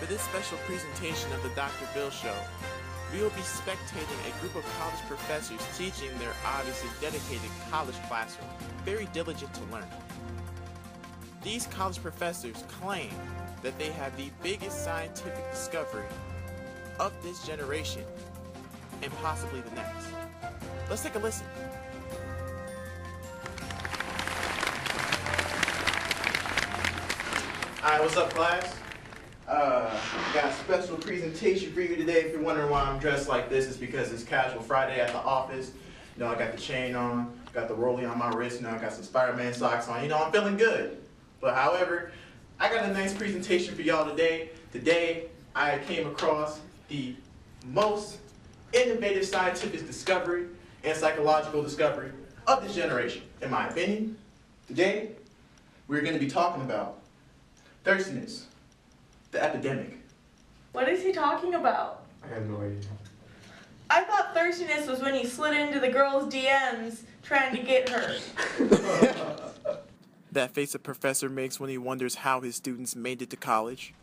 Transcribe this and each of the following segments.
this special presentation of the Dr. Bill Show, we will be spectating a group of college professors teaching their obviously dedicated college classroom, very diligent to learn. These college professors claim that they have the biggest scientific discovery of this generation and possibly the next. Let's take a listen. Alright, what's up, class? Got a special presentation for you today. If you're wondering why I'm dressed like this, it's because it's Casual Friday at the office. You know, I got the chain on, got the rollie on my wrist, you know, I got some Spider-Man socks on. You know, I'm feeling good. But however, I got a nice presentation for y'all today. Today, I came across the most innovative scientific discovery and psychological discovery of this generation, in my opinion. Today, we're going to be talking about thirstiness, the epidemic. What is he talking about? I have no idea. I thought thirstiness was when he slid into the girl's DMs trying to get her. That face a professor makes when he wonders how his students made it to college.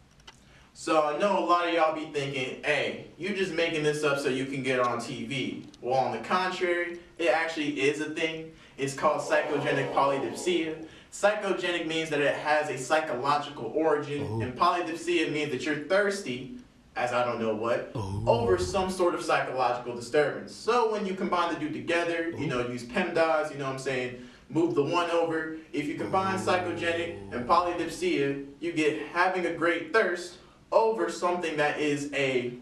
So I know a lot of y'all be thinking, hey, you just making this up so you can get on TV. Well, on the contrary, it actually is a thing. It's called psychogenic polydipsia. Psychogenic means that it has a psychological origin, and polydipsia means that you're thirsty, as I don't know what, over some sort of psychological disturbance. So when you combine the two together, you know, use PEMDAS, you know what I'm saying, move the one over. If you combine psychogenic and polydipsia, you get having a great thirst over something that is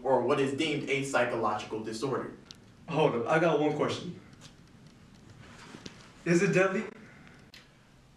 or what is deemed a psychological disorder. Hold up, I got one question. Is it deadly?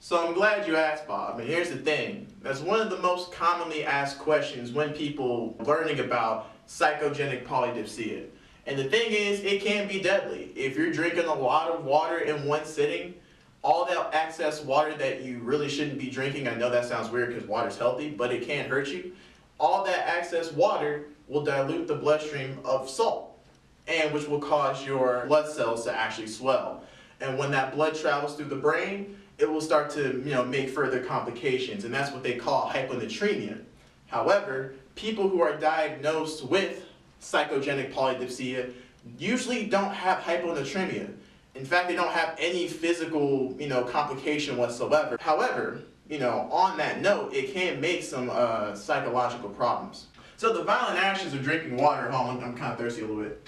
So I'm glad you asked, Bob, and here's the thing. That's one of the most commonly asked questions when people learning about psychogenic polydipsia. And the thing is, it can be deadly. If you're drinking a lot of water in one sitting, all that excess water that you really shouldn't be drinking, I know that sounds weird because water's healthy, but it can't hurt you. All that excess water will dilute the bloodstream of salt, and which will cause your blood cells to actually swell. And when that blood travels through the brain, it will start to, make further complications, and that's what they call hyponatremia. However, people who are diagnosed with psychogenic polydipsia usually don't have hyponatremia. In fact, they don't have any physical, complication whatsoever. However, on that note, it can make some psychological problems. So the violent actions of drinking water, I'm kind of thirsty a little bit.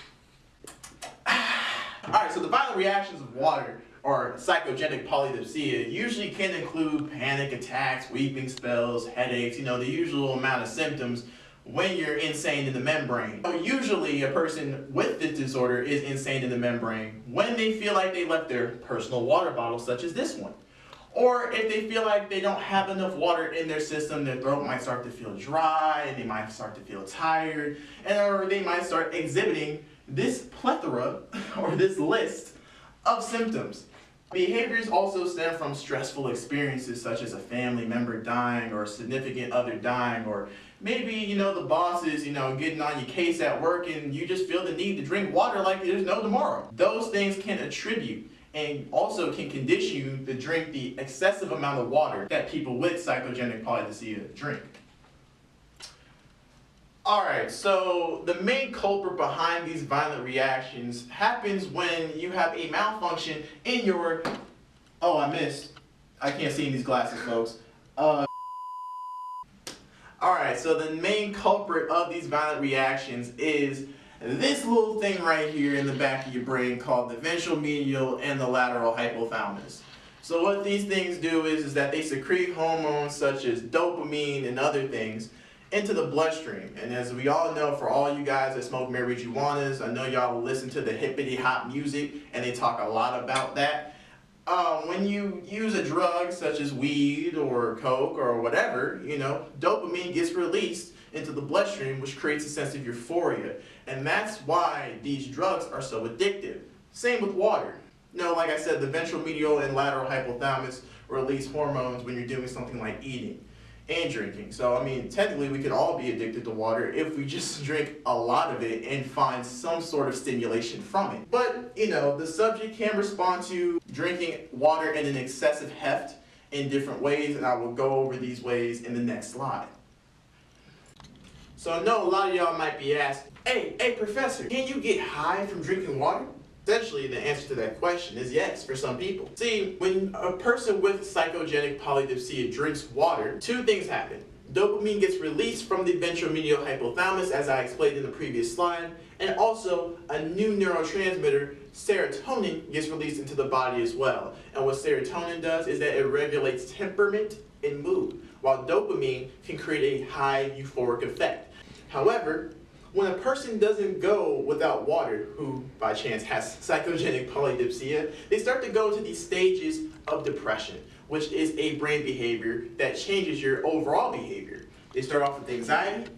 All right, so the violent reactions of water or psychogenic polydipsia usually can include panic attacks, weeping spells, headaches, the usual amount of symptoms when you're insane in the membrane. Usually a person with this disorder is insane in the membrane when they feel like they left their personal water bottle, such as this one. Or if they feel like they don't have enough water in their system, their throat might start to feel dry, and they might start to feel tired, or they might start exhibiting this plethora or this list of symptoms. Behaviors also stem from stressful experiences such as a family member dying or a significant other dying, or maybe, the boss is, getting on your case at work and you just feel the need to drink water like there's no tomorrow. Those things can attribute and also can condition you to drink the excessive amount of water that people with psychogenic polydipsia drink. Alright, so the main culprit behind these violent reactions happens when you have a malfunction in your... Oh, I missed. I can't see in these glasses, folks. Alright, so the main culprit of these violent reactions is this little thing right here in the back of your brain called the ventral medial and the lateral hypothalamus. So what these things do is that they secrete hormones such as dopamine and other things into the bloodstream. And as we all know, for all you guys that smoke marijuanas, I know y'all listen to the hippity hop music and they talk a lot about that. When you use a drug such as weed or coke or whatever, dopamine gets released into the bloodstream, which creates a sense of euphoria. And that's why these drugs are so addictive. Same with water. Like I said, the ventral medial and lateral hypothalamus release hormones when you're doing something like eating and drinking. So, technically we could all be addicted to water if we just drink a lot of it and find some sort of stimulation from it. But, the subject can respond to drinking water in an excessive heft in different ways, and I will go over these ways in the next slide. So I know a lot of y'all might be asking, hey professor, can you get high from drinking water? Essentially, the answer to that question is yes for some people. See, when a person with psychogenic polydipsia drinks water, two things happen. Dopamine gets released from the ventromedial hypothalamus, as I explained in the previous slide, and also a new neurotransmitter, serotonin, gets released into the body as well. And what serotonin does is that it regulates temperament and mood, while dopamine can create a high euphoric effect. However, when a person doesn't go without water, who by chance has psychogenic polydipsia, they start to go into these stages of depression, which is a brain behavior that changes your overall behavior. They start off with anxiety,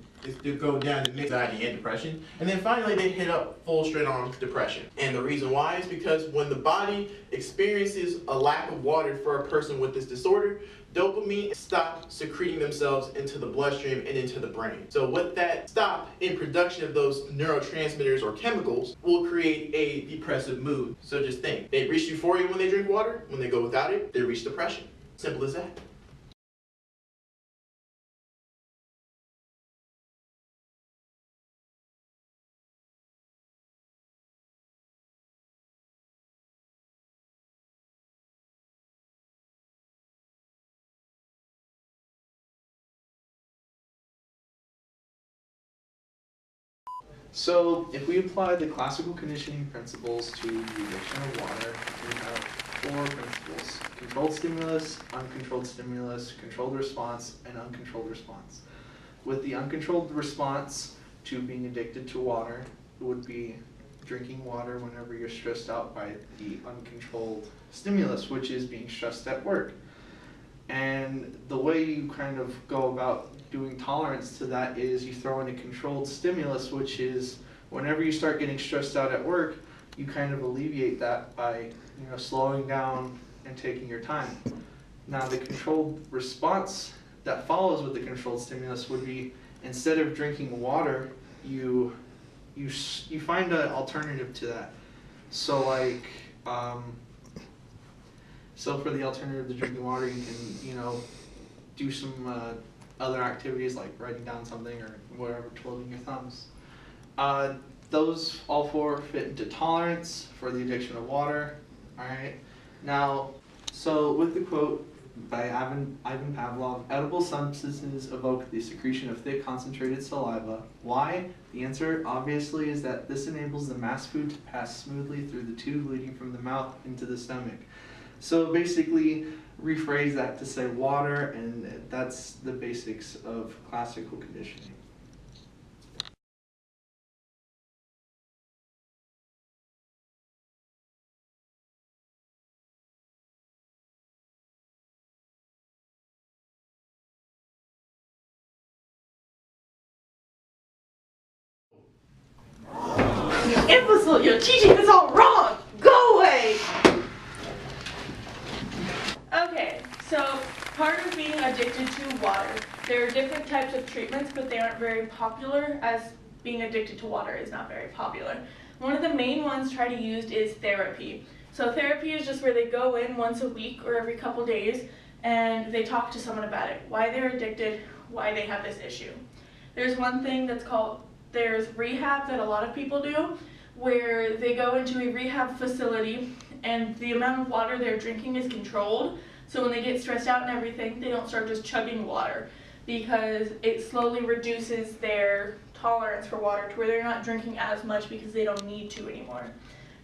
they go down to anxiety and depression, and then finally they hit up full straight on depression. And the reason why is because when the body experiences a lack of water for a person with this disorder, dopamine stop secreting themselves into the bloodstream and into the brain. So with that stop in production of those neurotransmitters or chemicals will create a depressive mood. So just think, they reach euphoria when they drink water, when they go without it, they reach depression. Simple as that. So, if we apply the classical conditioning principles to the addiction of water, we have four principles: controlled stimulus, controlled response, and uncontrolled response. With the uncontrolled response to being addicted to water, it would be drinking water whenever you're stressed out by the uncontrolled stimulus, which is being stressed at work. And the way you kind of go about doing tolerance to that is you throw in a controlled stimulus, which is whenever you start getting stressed out at work, you kind of alleviate that by slowing down and taking your time. Now the controlled response that follows with the controlled stimulus would be, instead of drinking water, you find an alternative to that. So like so for the alternative to drinking water, you can do some other activities like writing down something or whatever, twiddling your thumbs. Those all four fit into tolerance for the addiction of water. All right. Now, so with the quote by Ivan Pavlov, edible substances evoke the secretion of thick, concentrated saliva. Why? The answer, obviously, is that this enables the mass food to pass smoothly through the tube leading from the mouth into the stomach. So basically, rephrase that to say water, and that's the basics of classical conditioning. You imbecile, you're teaching this all wrong! Go away! Okay, so part of being addicted to water, there are different types of treatments, but they aren't very popular, as being addicted to water is not very popular. One of the main ones tried to use is therapy. So therapy is just where they go in once a week or every couple days and they talk to someone about it, why they're addicted, why they have this issue. There's one thing that's there's rehab that a lot of people do, where they go into a rehab facility and the amount of water they're drinking is controlled. So when they get stressed out and everything, they don't start just chugging water, because it slowly reduces their tolerance for water to where they're not drinking as much because they don't need to anymore.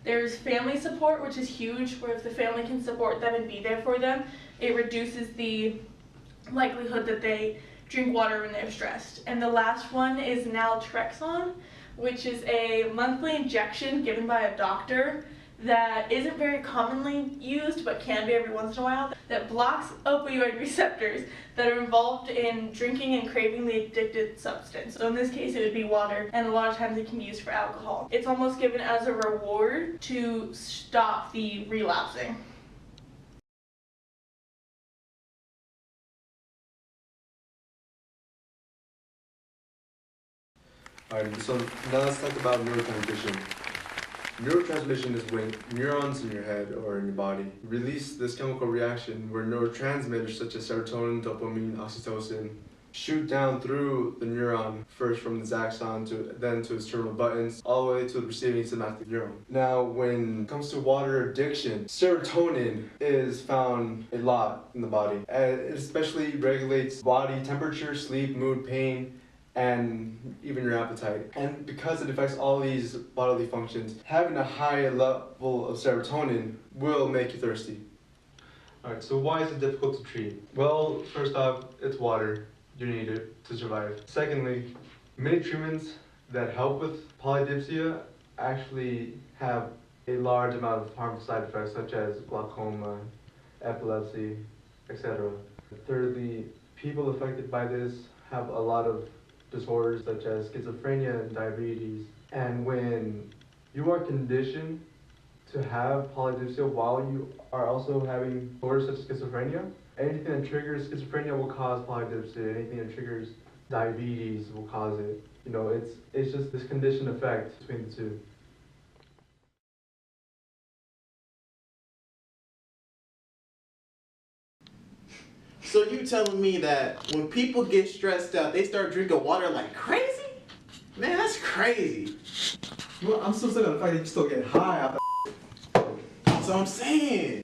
There's family support, which is huge, where if the family can support them and be there for them, it reduces the likelihood that they drink water when they're stressed. And the last one is naltrexone, which is a monthly injection given by a doctor that isn't very commonly used but can be every once in a while, that blocks opioid receptors that are involved in drinking and craving the addicted substance. So in this case it would be water, and a lot of times it can be used for alcohol. It's almost given as a reward to stop the relapsing. Alright, so now let's talk about neurotransmission. Neurotransmission is when neurons in your head or in your body release this chemical reaction where neurotransmitters such as serotonin, dopamine, oxytocin shoot down through the neuron, first from its axon to then to its terminal buttons, all the way to the receiving synaptic neuron. Now, when it comes to water addiction, serotonin is found a lot in the body, and it especially regulates body temperature, sleep, mood, pain, and even your appetite. And because it affects all these bodily functions, having a high level of serotonin will make you thirsty. Alright, so why is it difficult to treat? Well, first off, it's water. You need it to survive. Secondly, many treatments that help with polydipsia actually have a large amount of harmful side effects such as glaucoma, epilepsy, etc. Thirdly, people affected by this have a lot of disorders such as schizophrenia and diabetes. And when you are conditioned to have polydipsia while you are also having disorders such as schizophrenia, anything that triggers schizophrenia will cause polydipsia. Anything that triggers diabetes will cause it. You know, it's just this conditioned effect between the two. So you telling me that when people get stressed out, they start drinking water like crazy? Man, that's crazy. Well, I'm still stuck on the fact that you still get high off that. That's what I'm saying.